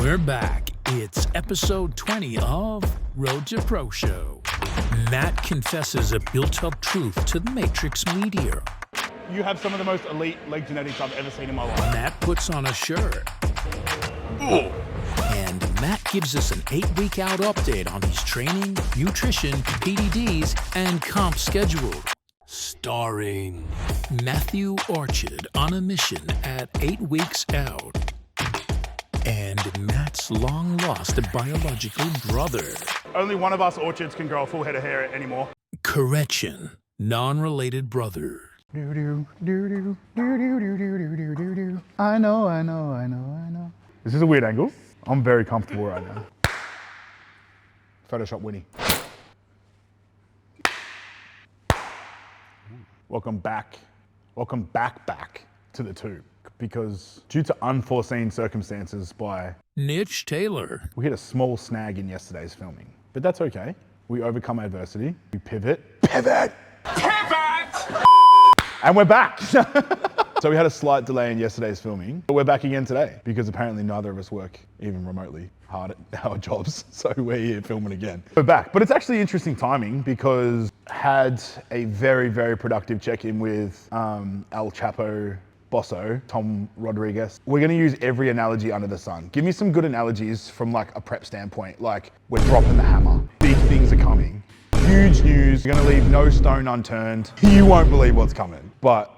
We're back. It's episode 20 of Road to Pro Show. Matt confesses a built-up truth to the Matrix media. You have some of the most elite leg genetics I've ever seen in my life. Matt puts on a shirt. Oh. And Matt gives us an 8-week out update on his training, nutrition, PDDs, and comp schedule. Starring Matthew Orchard on a mission at 8 weeks out. And Matt's long-lost biological brother. Only one of us orchards can grow a full head of hair anymore. Correction, non-related brother. I know. This is a weird angle. I'm very comfortable right now. Photoshop Winnie. Welcome back to the tube. Because due to unforeseen circumstances by Nitch Taylor, we hit a small snag in yesterday's filming. But that's okay. We overcome adversity. We pivot. And we're back. So we had a slight delay in yesterday's filming, but we're back again today because apparently neither of us work even remotely hard at our jobs. So we're here filming again. We're back, but it's actually interesting timing because I had a very, very productive check-in with El Chapo Bosso, Tom Rodriguez. We're gonna use every analogy under the sun. Give me some good analogies from like a prep standpoint, like we're dropping the hammer. Big things are coming. Huge news, we're gonna leave no stone unturned. You won't believe what's coming. But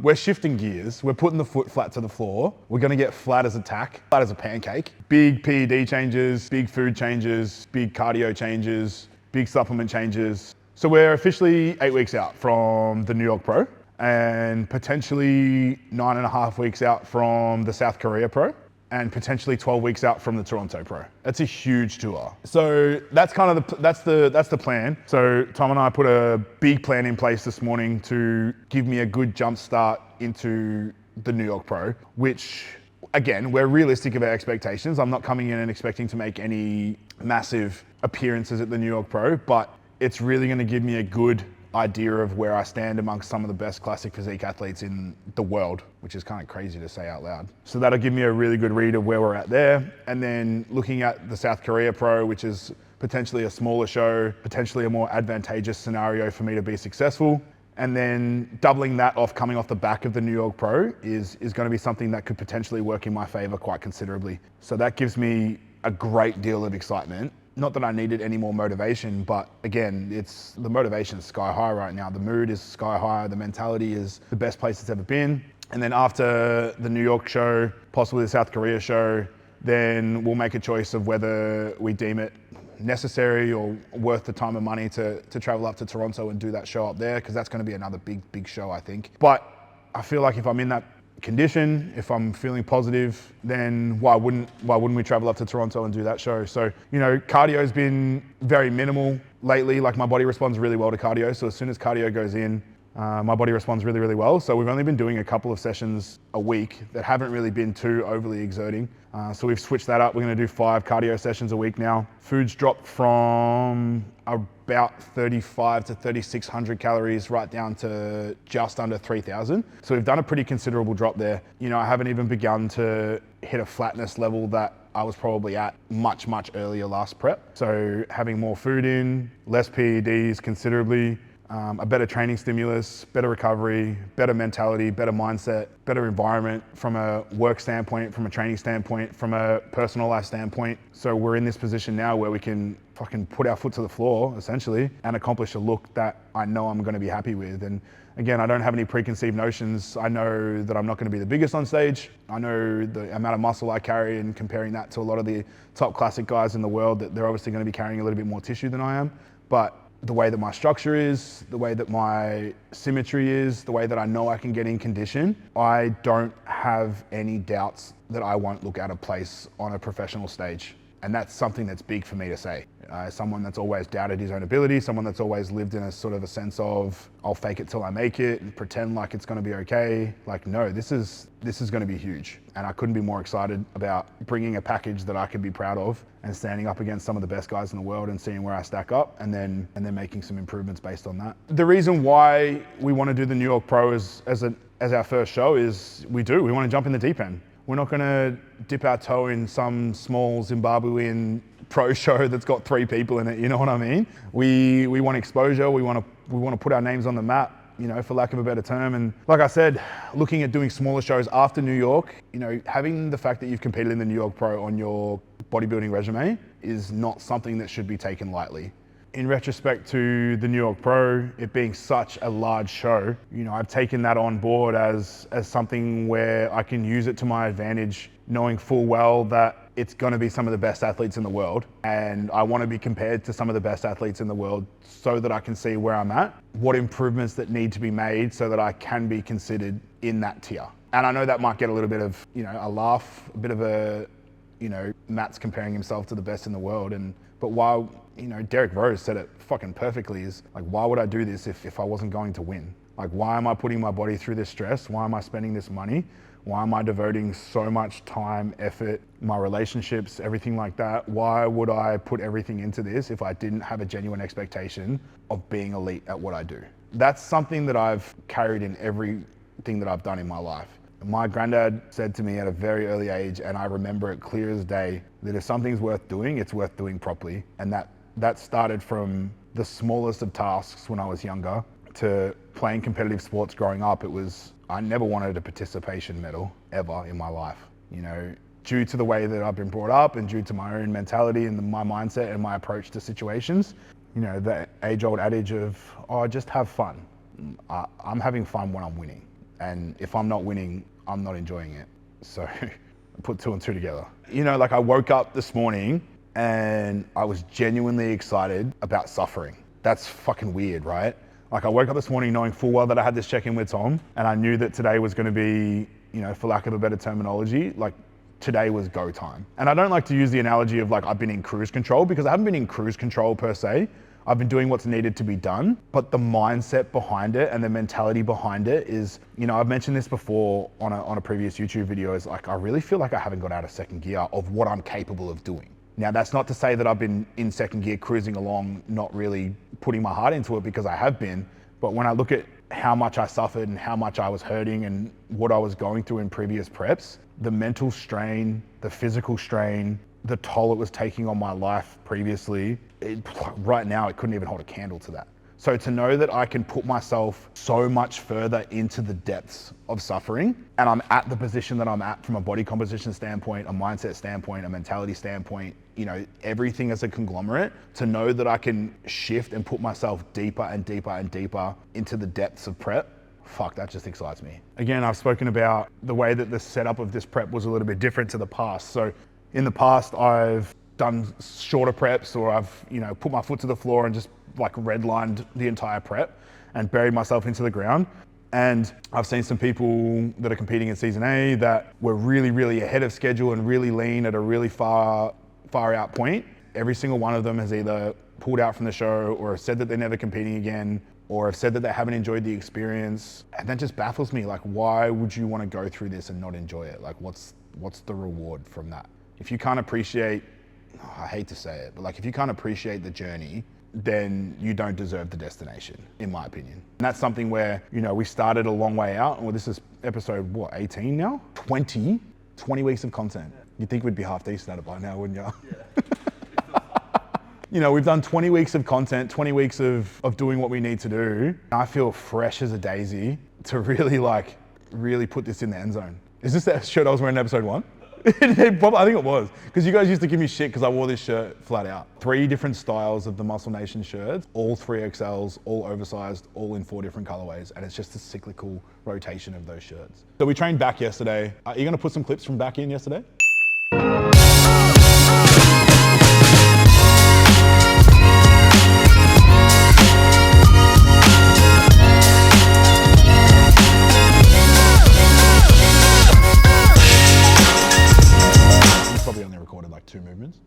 we're shifting gears. We're putting the foot flat to the floor. We're gonna get flat as a tack, flat as a pancake. Big PED changes, big food changes, big cardio changes, big supplement changes. So we're officially 8 weeks out from the New York Pro and potentially 9.5 weeks out from the South Korea Pro and potentially 12 weeks out from the Toronto Pro. That's a huge tour. So that's kind of that's the plan. So Tom and I put a big plan in place this morning to give me a good jump start into the New York Pro, which again, we're realistic of our expectations. I'm not coming in and expecting to make any massive appearances at the New York Pro, but it's really gonna give me a good idea of where I stand amongst some of the best classic physique athletes in the world, which is kind of crazy to say out loud. So that'll give me a really good read of where we're at there. And then looking at the South Korea Pro, which is potentially a smaller show, potentially a more advantageous scenario for me to be successful. And then doubling that off coming off the back of the New York Pro is going to be something that could potentially work in my favor quite considerably. So that gives me a great deal of excitement. Not that I needed any more motivation, but again, the motivation is sky high right now. The mood is sky high. The mentality is the best place it's ever been. And then after the New York show, possibly the South Korea show, then we'll make a choice of whether we deem it necessary or worth the time and money to travel up to Toronto and do that show up there, because that's going to be another big show, I think. But I feel like if I'm in that condition, if I'm feeling positive, then why wouldn't we travel up to Toronto and do that show? So, you know, cardio's been very minimal lately. Like my body responds really well to cardio. So as soon as cardio goes in, my body responds really well. So we've only been doing a couple of sessions a week that haven't really been too overly exerting. So we've switched that up. We're going to do 5 cardio sessions a week now. Food's dropped from about 3,500 to 3,600 calories right down to just under 3,000. So we've done a pretty considerable drop there. You know, I haven't even begun to hit a flatness level that I was probably at much earlier last prep. So having more food in, less PEDs considerably, a better training stimulus, better recovery, better mentality, better mindset, better environment from a work standpoint, from a training standpoint, from a personal life standpoint. So we're in this position now where we can fucking put our foot to the floor, essentially, and accomplish a look that I know I'm gonna be happy with. And again, I don't have any preconceived notions. I know that I'm not gonna be the biggest on stage. I know the amount of muscle I carry, and comparing that to a lot of the top classic guys in the world, that they're obviously gonna be carrying a little bit more tissue than I am. But the way that my structure is, the way that my symmetry is, the way that I know I can get in condition, I don't have any doubts that I won't look out of place on a professional stage. And that's something that's big for me to say. Someone that's always doubted his own ability, someone that's always lived in a sort of a sense of, I'll fake it till I make it and pretend like it's gonna be okay. Like, no, this is gonna be huge. And I couldn't be more excited about bringing a package that I could be proud of and standing up against some of the best guys in the world and seeing where I stack up, and then making some improvements based on that. The reason why we wanna do the New York Pro as our first show is we wanna jump in the deep end. We're not gonna dip our toe in some small Zimbabwean pro show that's got 3 people in it, you know what I mean? We want exposure, we want to put our names on the map, you know, for lack of a better term. And like I said, looking at doing smaller shows after New York, you know, having the fact that you've competed in the New York Pro on your bodybuilding resume is not something that should be taken lightly. In retrospect to the New York Pro, it being such a large show, you know, I've taken that on board as something where I can use it to my advantage, knowing full well that it's going to be some of the best athletes in the world. And I want to be compared to some of the best athletes in the world so that I can see where I'm at, what improvements that need to be made so that I can be considered in that tier. And I know that might get a little bit of, you know, a laugh, a bit of a, you know, Matt's comparing himself to the best in the world. But while, you know, Derek Rose said it fucking perfectly, is like, why would I do this if I wasn't going to win? Like, why am I putting my body through this stress? Why am I spending this money? Why am I devoting so much time, effort, my relationships, everything like that? Why would I put everything into this if I didn't have a genuine expectation of being elite at what I do? That's something that I've carried in everything that I've done in my life. My granddad said to me at a very early age, and I remember it clear as day, that if something's worth doing, it's worth doing properly. And that started from the smallest of tasks when I was younger to playing competitive sports growing up. I never wanted a participation medal ever in my life. You know, due to the way that I've been brought up and due to my own mentality and my mindset and my approach to situations, you know, the age-old adage of, oh, just have fun. I'm having fun when I'm winning. And if I'm not winning, I'm not enjoying it. So I put 2 and 2 together. You know, like I woke up this morning and I was genuinely excited about suffering. That's fucking weird, right? Like I woke up this morning knowing full well that I had this check-in with Tom, and I knew that today was going to be, you know, for lack of a better terminology, like today was go time. And I don't like to use the analogy of like I've been in cruise control, because I haven't been in cruise control per se. I've been doing what's needed to be done, but the mindset behind it and the mentality behind it is, you know, I've mentioned this before on a previous YouTube video, is like, I really feel like I haven't got out of second gear of what I'm capable of doing. Now, that's not to say that I've been in second gear cruising along, not really putting my heart into it, because I have been. But when I look at how much I suffered and how much I was hurting and what I was going through in previous preps, the mental strain, the physical strain, the toll it was taking on my life previously, right now it couldn't even hold a candle to that. So to know that I can put myself so much further into the depths of suffering, and I'm at the position that I'm at from a body composition standpoint, a mindset standpoint, a mentality standpoint, you know, everything as a conglomerate, to know that I can shift and put myself deeper and deeper and deeper into the depths of prep, fuck, that just excites me. Again, I've spoken about the way that the setup of this prep was a little bit different to the past. So in the past, I've done shorter preps, or I've, you know, put my foot to the floor and just like redlined the entire prep and buried myself into the ground. And I've seen some people that are competing in season A that were really, really ahead of schedule and really lean at a really far out point. Every single one of them has either pulled out from the show or said that they're never competing again, or have said that they haven't enjoyed the experience. And that just baffles me. Like, why would you want to go through this and not enjoy it? Like, what's the reward from that? If you can't appreciate, I hate to say it, but like if you can't appreciate the journey, then you don't deserve the destination, in my opinion. And that's something where, you know, we started a long way out. Well, this is episode, what, 18 now? 20 weeks of content. You'd think we'd be half decent at it by now, wouldn't you? Yeah. You know, we've done 20 weeks of content, 20 weeks of doing what we need to do. I feel fresh as a daisy to really put this in the end zone. Is this that shirt I was wearing in episode 1? I think it was, because you guys used to give me shit because I wore this shirt flat out. 3 different styles of the Muscle Nation shirts, all 3XLs, all oversized, all in 4 different colorways, and it's just a cyclical rotation of those shirts. So we trained back yesterday. Are you going to put some clips from back in yesterday? Like 2 movements.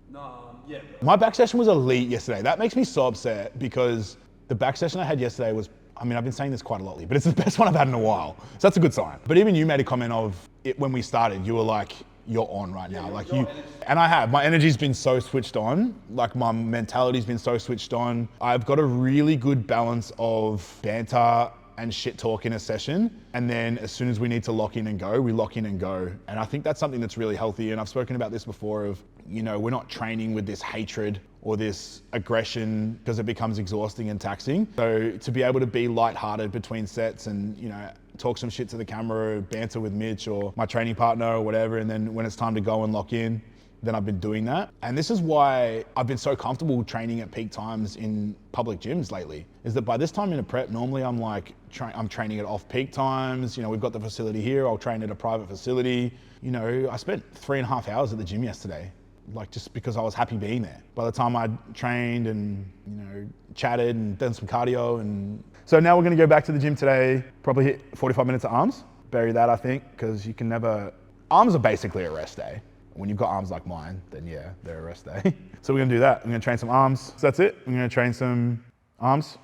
No, yeah. My back session was elite yesterday. That makes me so upset, because the back session I had yesterday was, I mean, I've been saying this quite a lot, but it's the best one I've had in a while. So that's a good sign. But even you made a comment of it when we started. You were like, you're on right now. Like you, and I have. My energy's been so switched on. Like my mentality's been so switched on. I've got a really good balance of banter and shit talk in a session. And then as soon as we need to lock in and go, we lock in and go. And I think that's something that's really healthy. And I've spoken about this before of, you know, we're not training with this hatred or this aggression because it becomes exhausting and taxing. So to be able to be lighthearted between sets and, you know, talk some shit to the camera, banter with Mitch or my training partner or whatever. And then when it's time to go and lock in, then I've been doing that. And this is why I've been so comfortable training at peak times in public gyms lately, is that by this time in a prep, normally I'm like, I'm training at off peak times. You know, we've got the facility here, I'll train at a private facility. You know, I spent 3.5 hours at the gym yesterday, like just because I was happy being there. By the time I trained and, you know, chatted and done some cardio. And so now we're gonna go back to the gym today, probably hit 45 minutes of arms. Bury that, I think, because you can never, arms are basically a rest day. When you've got arms like mine, then yeah, they're a rest day. So we're gonna do that. I'm gonna train some arms. So that's it. I'm gonna train some arms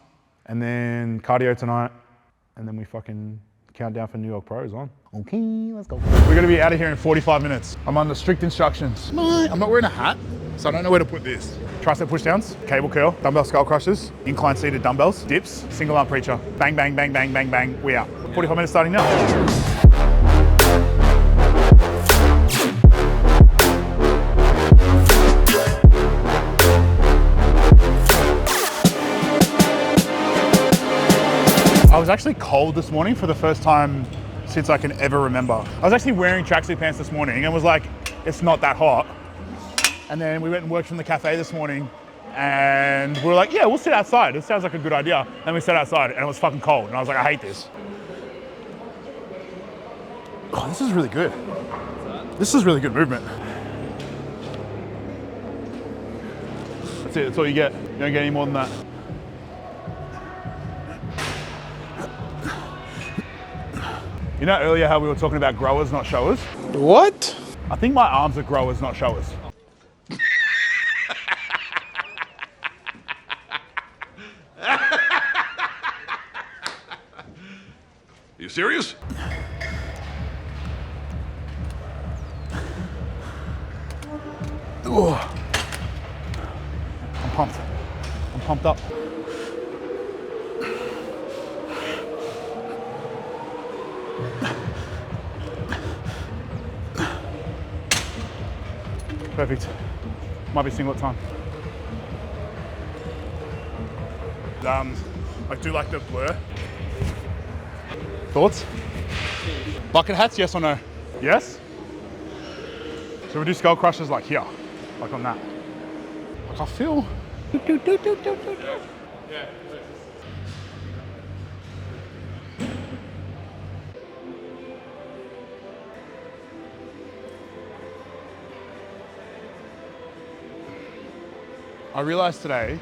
and then cardio tonight. And then we fucking count down for New York Pros on. Okay, let's go. We're gonna be out of here in 45 minutes. I'm under strict instructions. I'm not wearing a hat, so I don't know where to put this. Tricep push downs, cable curl, dumbbell skull crushers, incline seated dumbbells, dips, single arm preacher. Bang, bang, bang, bang, bang, bang. We out. 45 minutes starting now. I was actually cold this morning for the first time since I can ever remember. I was actually wearing tracksuit pants this morning and was like, it's not that hot. And then we went and worked from the cafe this morning and we were like, yeah, we'll sit outside. It sounds like a good idea. Then we sat outside and it was fucking cold. And I was like, I hate this. Oh, this is really good. This is really good movement. That's it, that's all you get. You don't get any more than that. You know earlier how we were talking about growers, not showers? What? I think my arms are growers, not showers. You serious? Ooh. I'm pumped. I'm pumped up. Perfect. Might be singlet time. I do like the blur. Thoughts? Bucket hats, yes or no? Yes? So we do skull crushers like here, like on that. Like I feel. Yeah. I realized today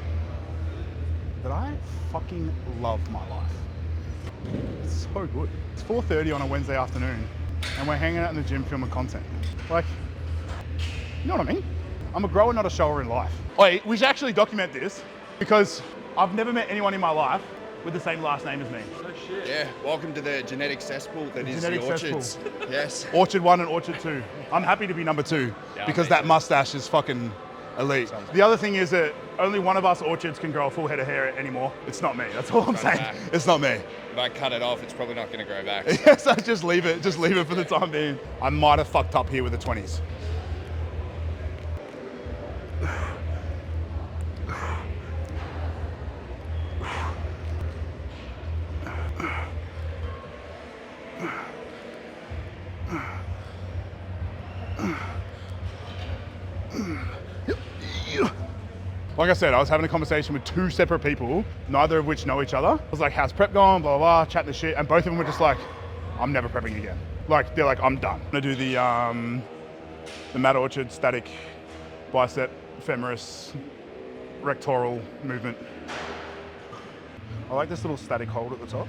that I fucking love my life. It's so good. It's 4:30 on a Wednesday afternoon and we're hanging out in the gym filming content. Like, you know what I mean? I'm a grower, not a shower in life. Wait, we should actually document this because I've never met anyone in my life with the same last name as me. Oh shit. Yeah, welcome to the genetic cesspool that is Genetic the orchards. cesspool. Yes. Orchard 1 and Orchard 2. I'm happy to be number 2 because that mustache is fucking elite. The other thing is that only one of us orchards can grow a full head of hair anymore. It's not me, that's all I'm saying. back. It's not me. If I cut it off, it's probably not going to grow back. Yes, I just leave it for the time being. I might have fucked up here with the 20s. Like I said, I was having a conversation with 2 separate people, neither of which know each other. I was like, how's prep going, blah, blah, blah, chatting the shit. And both of them were just like, I'm never prepping again. Like, they're like, I'm done. I'm gonna do the Matt Orchard static bicep femoris rectoral movement. I like this little static hold at the top.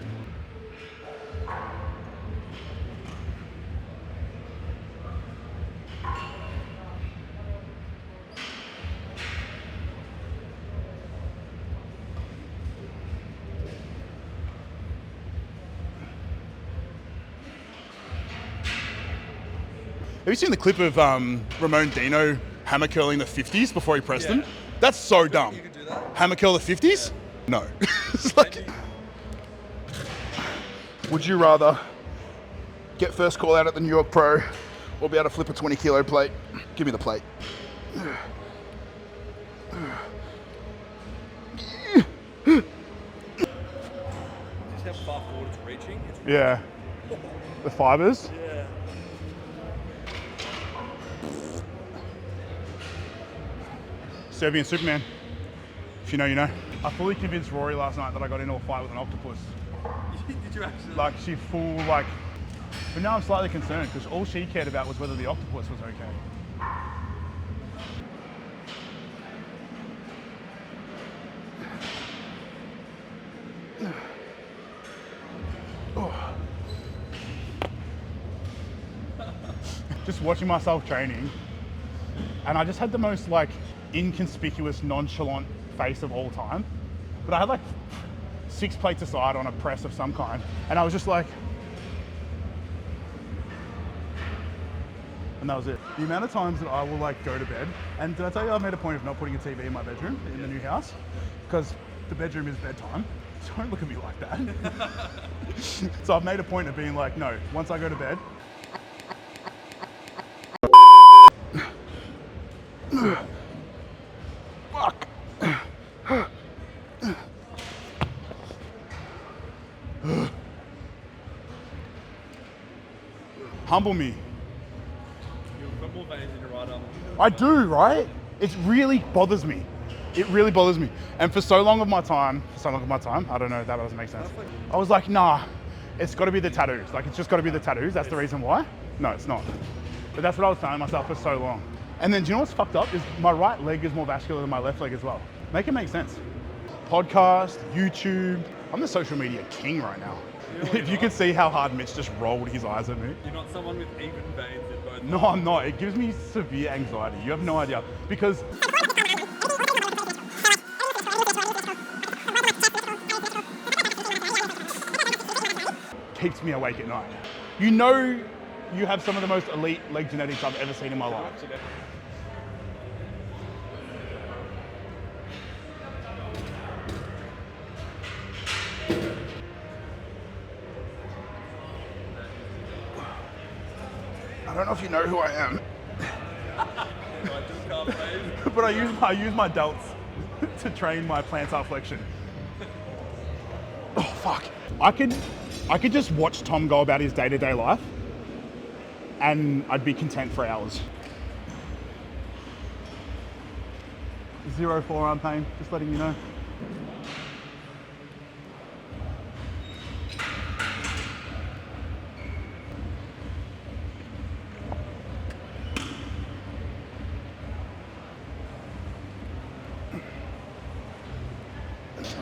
Have you seen the clip of Ramon Dino hammer curling the 50s before he pressed them? That's so dumb. You could do that? Hammer curl the 50s? No. It's like, Would you rather get first call out at the New York Pro or be able to flip a 20 kilo plate? Give me the plate. Just how far forward it's reaching. Yeah. The fibers. Yeah. Serbian Superman. If you know, you know. I fully convinced Rory last night that I got into a fight with an octopus. Did you actually? Like, she full, like... But now I'm slightly concerned because all she cared about was whether the octopus was okay. Just watching myself training, and I just had the most like inconspicuous, nonchalant face of all time. But I had like 6 plates aside on a press of some kind, and I was just like, and that was it. The amount of times that I will like go to bed, and did I tell you I made a point of not putting a TV in my bedroom in the new house? Because the bedroom is bedtime. So don't look at me like that. So I've made a point of being like, no, once I go to bed, fuck. Humble me. You've got more veins in your right arm. I do, right? It really bothers me. It really bothers me. And for so long of my time, I don't know, that doesn't make sense. I was like, nah, it's got to be the tattoos. Like, it's just got to be the tattoos. That's the reason why. No, it's not. But that's what I was telling myself for so long. And then do you know what's fucked up? Is my right leg is more vascular than my left leg as well. Make it make sense. Podcast, YouTube. I'm the social media king right now. If you could see how hard Mitch just rolled his eyes at me. You're not someone with even veins in both. No, I'm not. It gives me severe anxiety. You have no idea. Because keeps me awake at night. You know you have some of the most elite leg genetics I've ever seen in my life. I don't know if you know who I am, but I use my delts to train my plantar flexion. Oh fuck! I could just watch Tom go about his day-to-day life, and I'd be content for hours. 0 forearm pain, just letting you know.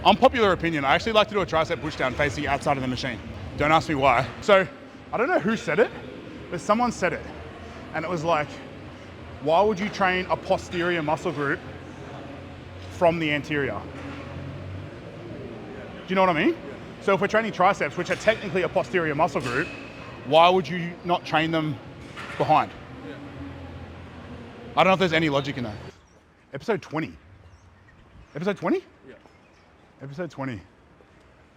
Unpopular opinion, I actually like to do a tricep pushdown facing outside of the machine. Don't ask me why. So, I don't know who said it, but someone said it. And it was like, why would you train a posterior muscle group from the anterior? Do you know what I mean? So if we're training triceps, which are technically a posterior muscle group, why would you not train them behind? I don't know if there's any logic in that. Episode 20. Episode 20? Yeah. Episode 20.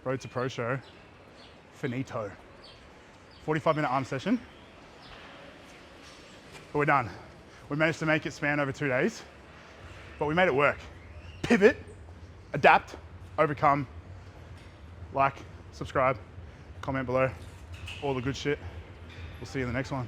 Road to Pro Show. Finito. 45-minute arm session. But we're done. We managed to make it span over 2 days, but we made it work. Pivot, adapt, overcome. Like, subscribe, comment below, all the good shit. We'll see you in the next one.